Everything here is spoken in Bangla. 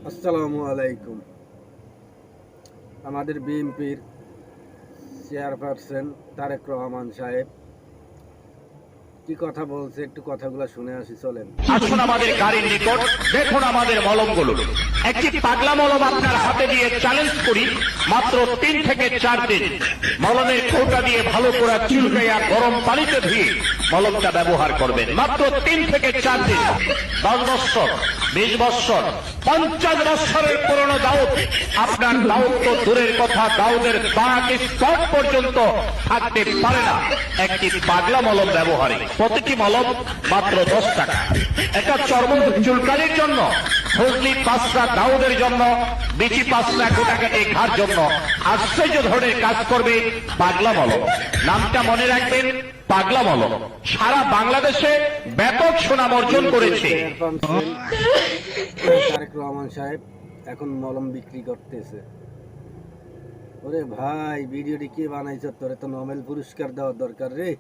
আসসালামু আলাইকুম। আমাদের বিএনপির চেয়ারপারসন তারেক রহমান সাহেব কি কথা বলছে, একটু কথাগুলো শুনে আসি, চলেন। আসুন আমাদের গাড়ির নিকট, দেখুন আমাদের মলমগুলো। একটি পাগলা মলম আপনার হাতে দিয়ে চ্যালেঞ্জ করি, মাত্র 3 থেকে 4 দিন মলমের কৌটা দিয়ে ভালো করে চুলকাইয়া গরম পানিতে ধুয়ে মলমটা ব্যবহার করবেন। মাত্র 3 থেকে 4 দিন। 10 বছর, 20 বছর, 50 বছরের পুরনো দাউদ, আপনার দাউদ তো দূরের কথা, দাউদের দাগ স্পট পর্যন্ত থাকতে পারে না একটি পাগলা মলম ব্যবহারে। প্রতিটি মলম মাত্র 10 টাকা। একটা চর্ম চুলকানির জন্য, ফজলি পাঁচটা দাউদের জন্য, বিচি পাঁচটা গোটাকাটি ঘাট জন্য আশ্চর্য ধরনের কাজ করবে পাগলা মলম। নামটা মনে রাখবেন, পাগলা মলম সারা বাংলাদেশে ব্যাপক সুনাম অর্জন করেছে। তারেক রহমান সাহেব এখন মলম বিক্রি করতেছে। ওরে ভাই, ভিডিওটি কে বানাইছ? তোরে তো নোবেল পুরস্কার দেওয়ার দরকার রে।